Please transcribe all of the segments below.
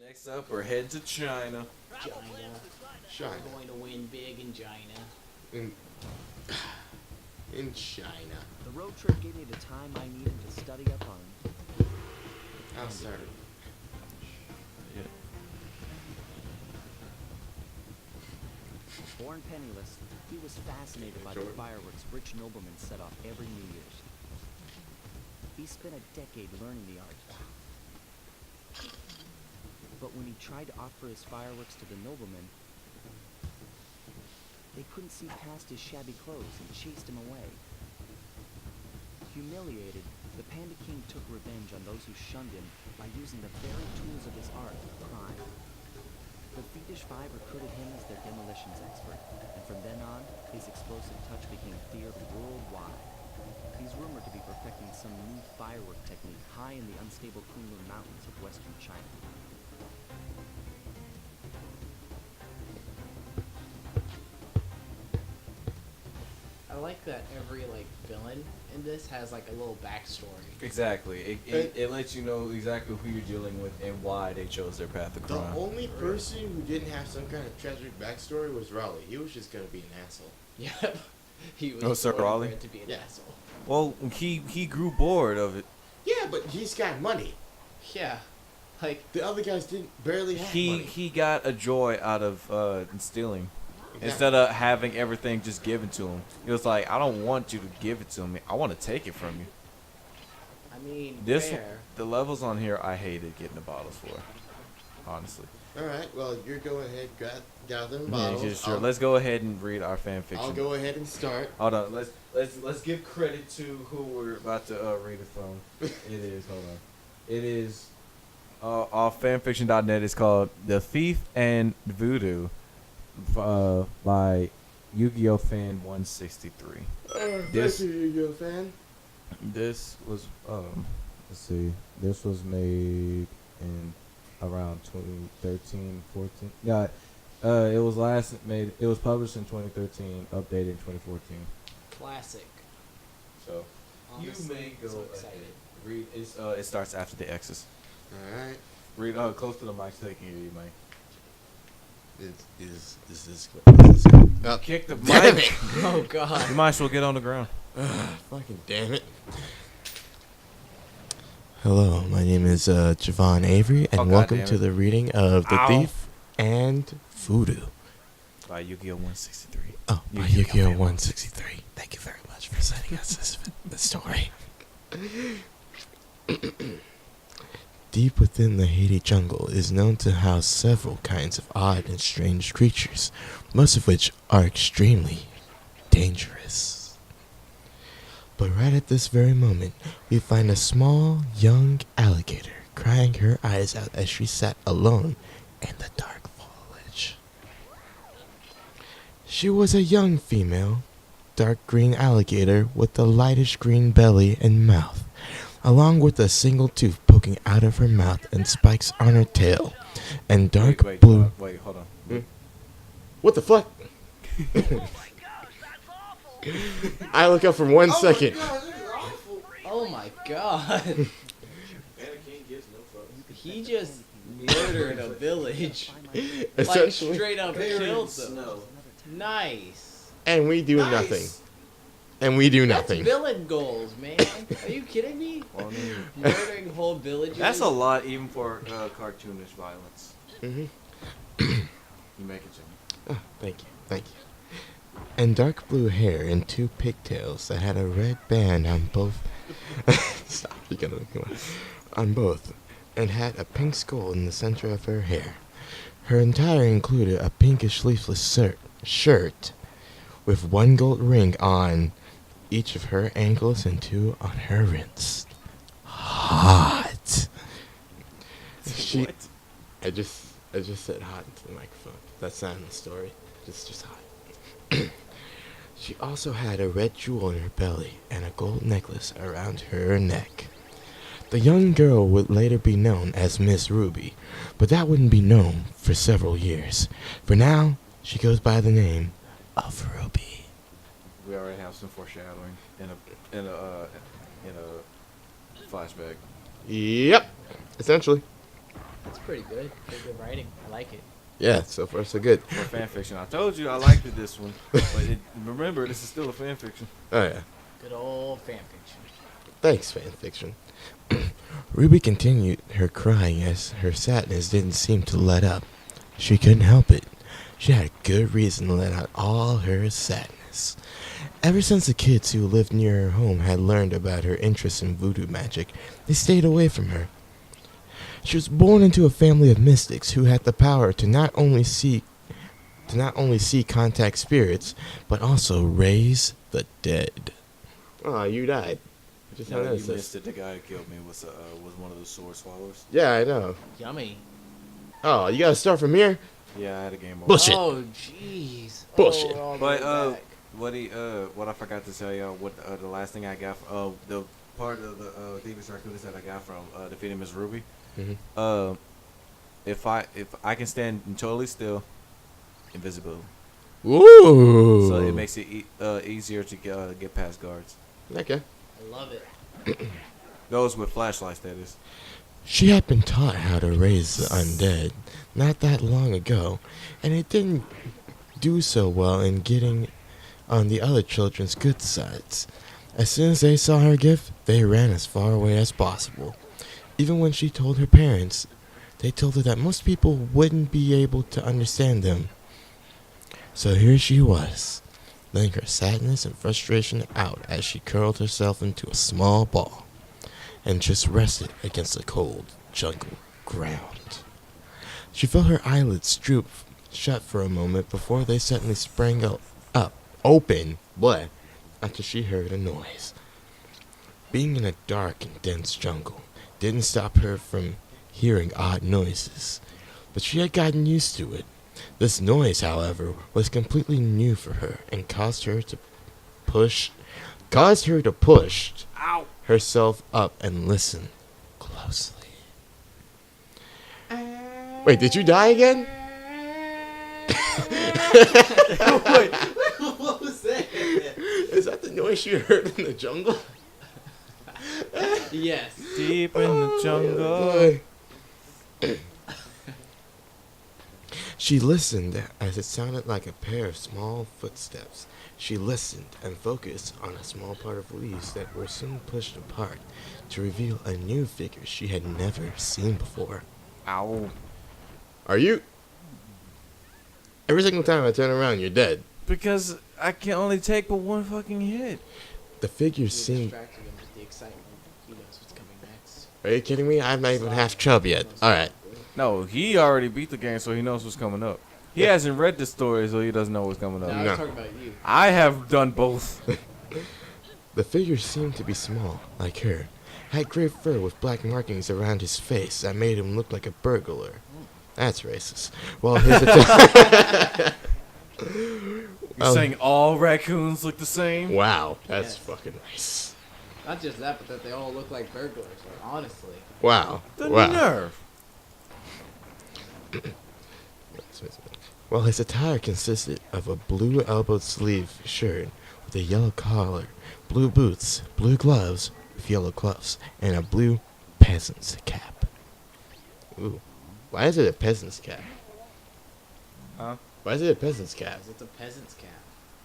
Next up, we're heading to China. China. China. We're going to win big in China. In, in China. The road trip gave me the time I needed to study up on. I'll start it. Born penniless, he was fascinated by the fireworks rich noblemen set off every New Year's. He spent a decade learning the art. But when he tried to offer his fireworks to the noblemen, they couldn't see past his shabby clothes and chased him away. Humiliated, the Panda King took revenge on those who shunned him by using the very tools of his art for crime. The Thievius Five recruited him as their demolitions expert, and from then on, his explosive touch became feared worldwide. He's rumored to be perfecting some new firework technique high in the unstable Kunlun Mountains of western China. I like that every villain in this has a little backstory. Exactly. It lets you know exactly who you're dealing with and why they chose their path of The crime. only person who didn't have some kind of tragic backstory was Raleigh. He was just gonna be an asshole. Yep. He was Oh, Sir born Raleigh? bred to be an asshole. Well, he grew bored of it. Yeah, but he's got money. Yeah. The other guys didn't barely have money. He got a joy out of stealing. Exactly. Instead of having everything just given to him. He was like, I don't want you to give it to me. I want to take it from you. I mean, The levels on here, I hated getting the bottles for. Honestly. All right. Well, you're go ahead, gather them Yeah, bottles. sure. Let's go ahead and read our fan fiction. I'll go ahead and start. Hold on. Let's give credit to who we're about to read it from. It is. Hold on. It is off fanfiction.net. It's called "The Thief and Voodoo" by Yu-Gi-Oh fan 163. This is Yu-Gi-Oh fan. This was let's see. This was made in around 2013, 14. Yeah. It was made. It was published in 2013, updated in 2014. classic. So Honestly, you may go so ahead. excited. Read. It starts after the X's. All right. Read close to the mic so they can hear you, Mike. Is this good? Oh, Kick the damn mic. it! Oh God. You might as well get on the ground. Fucking damn it. Hello, my name is Javon Avery, and Oh, God welcome damn to it. the reading of The Ow. Thief and Voodoo. By Yu-Gi-Oh 163. Oh, by Yu-Gi-Oh! Yu-Gi-Oh! 163. Thank you very much for sending us this story. Deep within the Haiti jungle is known to house several kinds of odd and strange creatures, most of which are extremely dangerous. But right at this very moment, we find a small, young alligator crying her eyes out as she sat alone in the dark foliage. She was a young female, dark green alligator with a lightish green belly and mouth, along with a single tooth poking out of her mouth and spikes on her tail, and dark blue... Wait, hold on. What the fuck? I look up for 1 second. Oh my God. He just murdered a village. Essentially. Straight up killed them. Nice. And we do nothing. And we do nothing. That's villain goals, man. Are you kidding me? Well, I mean, Murdering whole villages. that's a lot even for cartoonish violence. Mm-hmm. You make it, Jimmy. Oh, thank you. Thank you. And dark blue hair and 2 pigtails that had a red band on both. Stop, you gotta on both, and had a pink skull in the center of her hair. Her attire included a pinkish sleeveless shirt with 1 gold ring on each of her ankles and 2 on her wrist. Hot. What? I just said hot into the microphone. That's not in the story. Just hot. She also had a red jewel in her belly and a gold necklace around her neck. The young girl would later be known as Miss Ruby, but that wouldn't be known for several years. For now, she goes by the name of Ruby. We already have some foreshadowing in a flashback. Yep, essentially. That's pretty good. Pretty good writing. I like it. Yeah, so far so good. For fan fiction, I told you I liked it, this one, but remember, this is still a fan fiction. Oh yeah. Good old fan fiction. Thanks, fanfiction. Ruby continued her crying as her sadness didn't seem to let up. She couldn't help it. She had good reason to let out all her sadness. Ever since the kids who lived near her home had learned about her interest in voodoo magic, they stayed away from her. She was born into a family of mystics who had the power to not only see contact spirits, but also raise the dead. Oh, you died. Just No, you missed it. The guy who killed me was one of those sword swallowers. Yeah, I know. Yummy. Oh, you gotta start from here? Yeah, I had a game over. Bullshit. Oh, jeez. Bullshit. Oh, all the But way back. what I forgot to tell y'all, what the last thing I got, the part of the Thievius Raccoonus that I got from defeating Miss Ruby. Mm-hmm. If I can stand totally still, invisibility. Ooh. So it makes it easier to get past guards. Okay. I love it. Those with flashlights, that is. She had been taught how to raise the undead not that long ago, and it didn't do so well in getting on the other children's good sides. As soon as they saw her gift, they ran as far away as possible. Even when she told her parents, they told her that most people wouldn't be able to understand them. So here she was, letting her sadness and frustration out as she curled herself into a small ball and just rested against the cold jungle ground. She felt her eyelids droop shut for a moment before they suddenly sprang open, after she heard a noise. Being in a dark and dense jungle didn't stop her from hearing odd noises, but she had gotten used to it. This noise, however, was completely new for her and caused her to push herself up and listen closely. Wait, did you die again? Wait, what was that? Is that the noise you heard in the jungle? Yes. Deep in the jungle. Boy. She listened as it sounded like a pair of small footsteps. She listened and focused on a small part of leaves that were soon pushed apart to reveal a new figure she had never seen before. Ow. Are you? Every single time I turn around, you're dead. Because I can only take but one fucking hit. The figure You're seemed... distracting him with the excitement. He knows what's coming next. Are you kidding me? I'm not even half chub yet. Alright. No, he already beat the game, so he knows what's coming up. He hasn't read the story, so he doesn't know what's coming No, up. I No. was talking about you. I have done both. The figure seemed to be small, like her. Had gray fur with black markings around his face that made him look like a burglar. That's racist. Well, his attack... You're saying all raccoons look the same? Wow, that's Yes. fucking nice. Not just that, but that they all look like burglars. Like, honestly. Wow. The wow. nerve. Well, his attire consisted of a blue elbowed sleeve shirt with a yellow collar, blue boots, blue gloves with yellow cuffs, and a blue peasant's cap. Ooh. Why is it a peasant's cap? Huh? Why is it a peasant's cap? Because it's a peasant's cap.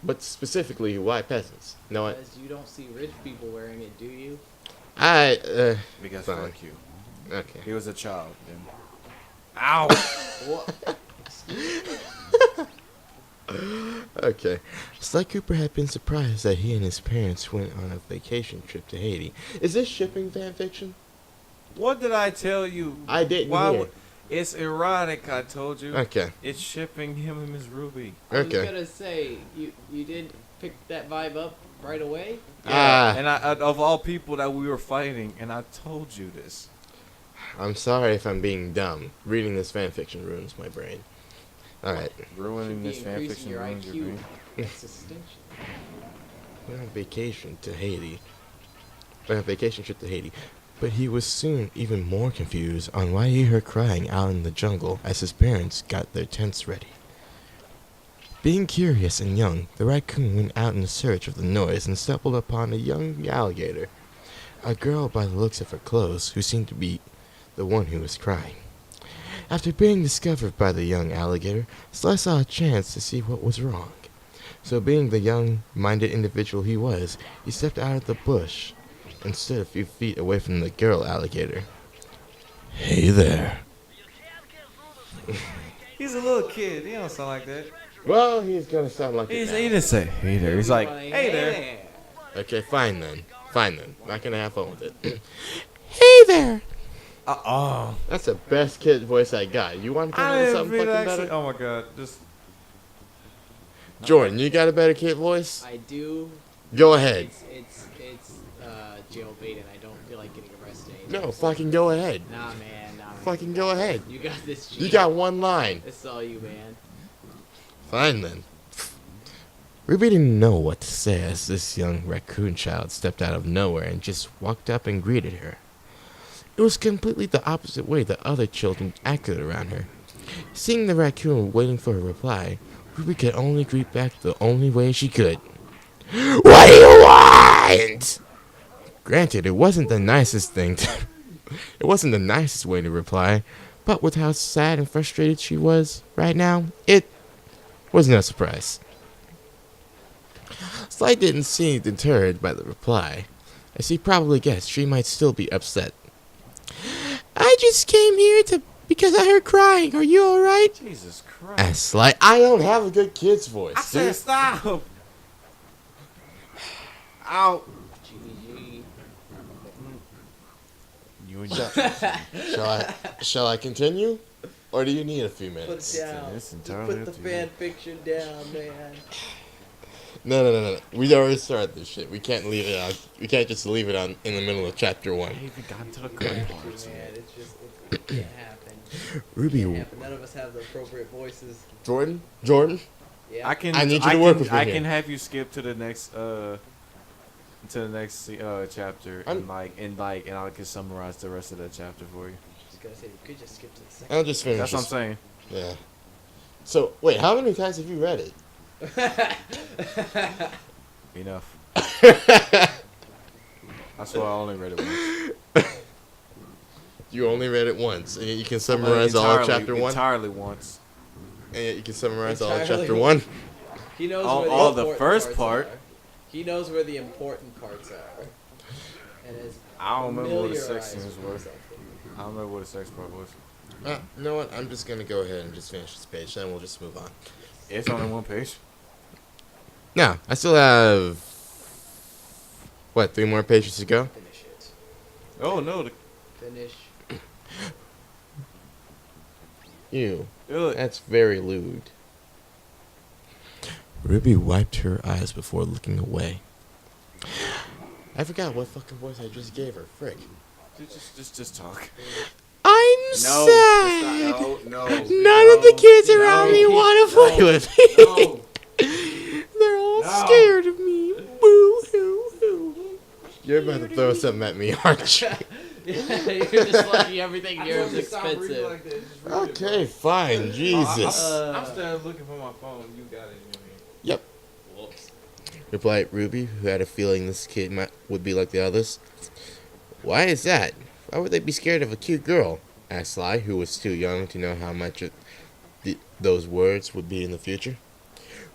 But specifically, why peasants? No, I... Because you don't see rich people wearing it, do you? Because Fine. fuck you. Okay. He was a child. Then. Ow! What? Okay. Sly Cooper had been surprised that he and his parents went on a vacation trip to Haiti. Is this shipping fan fiction? What did I tell you? I didn't Why hear. would- It's erotic, I told you. Okay. It's shipping him and Miss Ruby. I was Okay. gonna say, you didn't pick that vibe up right away? Ah. And of all people that we were fighting, and I told you this. I'm sorry if I'm being dumb. Reading this fan fiction ruins my brain. Alright. Ruining Should be this increasing fanfiction your ruins your IQ. brain. That's distinction. Went on vacation to Haiti. Went on vacation trip to Haiti. But he was soon even more confused on why he heard crying out in the jungle as his parents got their tents ready. Being curious and young, the raccoon went out in search of the noise and stumbled upon a young alligator, a girl by the looks of her clothes who seemed to be the one who was crying. After being discovered by the young alligator, Sly saw a chance to see what was wrong. So being the young-minded individual he was, he stepped out of the bush and stood a few feet away from the girl alligator. Hey there. He's a little kid. He don't sound like that. Well, he's gonna sound like He it now. didn't say hey there. He's like, hey there. Okay, fine then. Not gonna have fun with it. Hey there. That's the best kid voice I got. You want to come up with something fucking better? Oh my god, just Jordan, you got a better kid voice? I do. Go ahead. It's jail bait, and I don't feel like getting arrested. No, fucking go ahead. Nah, man. Nah. Fucking go ahead. You got this. G. You got one line. It's all you, man. Fine then. Ruby didn't know what to say as this young raccoon child stepped out of nowhere and just walked up and greeted her. It was completely the opposite way that other children acted around her. Seeing the raccoon waiting for a reply, Ruby could only greet back the only way she could. What do you want? Granted, it wasn't the nicest thing it wasn't the nicest way to reply, but with how sad and frustrated she was right now, it was no surprise. Sly didn't seem deterred by the reply, as he probably guessed she might still be upset. I just came here because I heard crying. Are you alright? Jesus Christ. Asked Sly. I don't have a good kid's voice. I said stop. Ow. GG. You and Shall I continue? Or do you need a few minutes? Put it down. It's Just entirely put the up to you. fan fiction down, man. No. We already started this shit. We can't leave it on. We can't just leave it on in the middle of chapter 1. I even got to the good parts. Man, it's just it can't happen. Ruby, Can't happen. None of us have the appropriate voices. Jordan. Yeah. I need you to work with me I here. can have you skip to the next chapter and I can summarize the rest of that chapter for you. Just gotta say, you could just skip to the second. I'll just finish. That's what I'm this. saying. Yeah. So wait, how many times have you read it? Enough. That's why I only read it once. You only read it once, and yet you can summarize all of chapter 1. Entirely once. And yet you can summarize all of Entirely chapter 1. He knows All- where the all the important first parts part. are. He knows where the important parts are. And is I don't remember what the sex familiarized scenes with were. himself. I don't remember what the sex part was. You know what? I'm just gonna go ahead and just finish this page, then we'll just move on. It's only one page. Now, I still have 3 more pages to go? Finish it. Oh no, Finish. Ew. Ugh. That's very lewd. Ruby wiped her eyes before looking away. I forgot what fucking voice I just gave her. Frick. Just talk. I'm No, sad. no. None of the kids around me want to play with me. No. They're all No. scared of me. Boo hoo hoo. You're about to throw something at me, aren't you? Yeah, you're just lucky everything here is expensive. Okay, fine. Jesus. I'm still looking for my phone. You got it in your hand. Yep. Whoops. Replied Ruby, who had a feeling this kid would be like the others. Why is that? Why would they be scared of a cute girl? Asked Sly, who was too young to know how much those words would be in the future.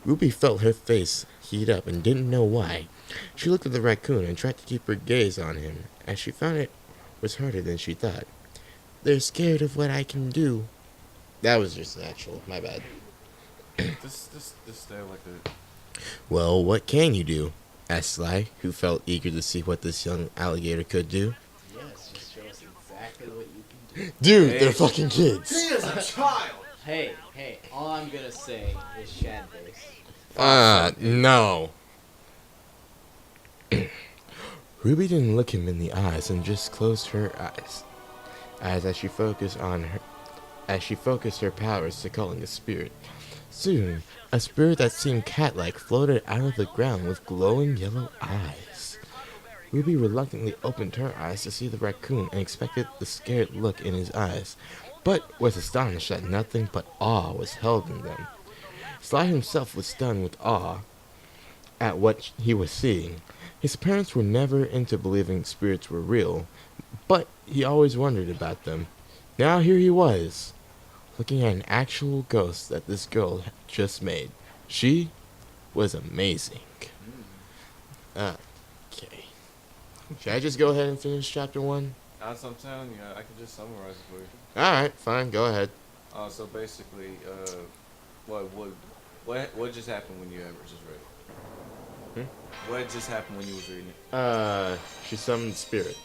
Ruby felt her face heat up and didn't know why. She looked at the raccoon and tried to keep her gaze on him, as she found it was harder than she thought. They're scared of what I can do. That was just natural. My bad. Just stay like that. Well, what can you do? Asked Sly, who felt eager to see what this young alligator could do. Yes, just show us exactly what you can do. Dude, Hey. they're fucking kids. is a child. Hey, all I'm gonna say is shad base. No. Ruby didn't look him in the eyes and just closed her eyes, as she focused her powers to calling a spirit. Soon, a spirit that seemed cat-like floated out of the ground with glowing yellow eyes. Ruby reluctantly opened her eyes to see the raccoon and expected the scared look in his eyes, but was astonished that nothing but awe was held in them. Sly himself was stunned with awe at what he was seeing. His parents were never into believing spirits were real, but he always wondered about them. Now here he was, looking at an actual ghost that this girl had just made. She was amazing. Okay. Should I just go ahead and finish chapter 1? That's what I'm telling you. I can just summarize it for you. Alright, fine, go ahead. So basically, what just happened when you ever just read it? What just happened when you was reading it? She summoned the spirit.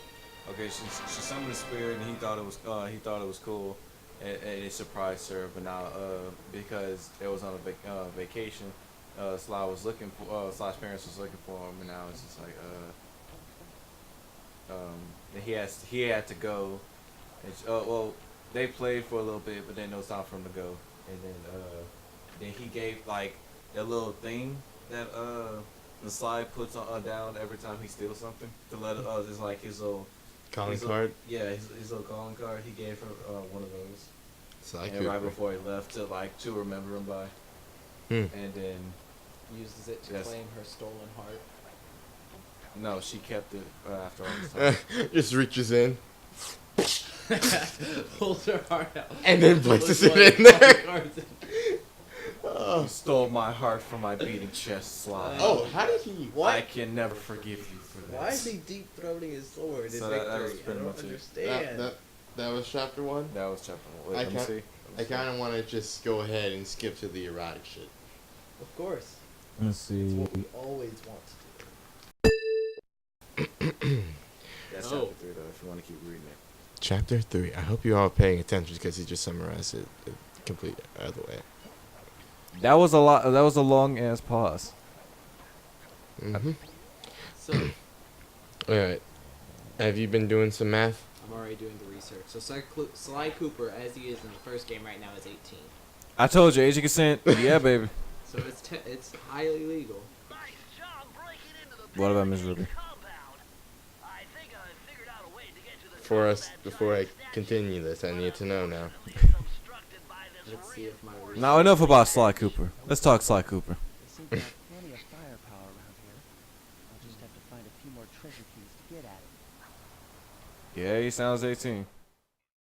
Okay, she summoned the spirit, and he thought it was cool, and it surprised her. But now, because it was on a vacation, Sly was looking for Sly's parents was looking for him, and now it's just like he had to go. And well, they played for a little bit, but then it was time for him to go, and then he gave like a little thing that the Sly puts down every time he steals something to let it's like his little Calling card? Yeah, his little calling card. He gave her one of those. Sly and Cooper. right before he left to remember him by. And then Uses it to claim her stolen heart. no, she kept it after all this time. Just reaches in. Pulls her heart out. And then places Looks it in like there. cards. You stole my heart from my beating chest, Sly. Oh, how did he... I can never forgive you for this. Why is he deep throating his sword in So victory? that was I pretty don't much it. understand. That was chapter 1? That was chapter 1. I Let me can't- see. I kind of want to just go ahead and skip to the erotic shit. Of course. Let's see. That's what we always want to do. That's Oh. chapter 3 though. If you want to keep reading it. Chapter 3. I hope you're all paying attention because he just summarized it complete other way. That was a lot. That was a long ass pause. Mm-hmm. So, Alright. Have you been doing some math? I'm already doing the research. So, Sly Cooper, as he is in the first game right now, is 18. I told you, age of consent. Yeah, baby. So, it's highly legal. What about Miss Ruby? Before I continue this, I need to know now. Let's see if my research... Now enough about Sly Cooper. Let's talk Sly Cooper. They seem to have plenty of firepower around here. I'll just have to find a few more treasure keys to get at it. Yeah, he sounds 18.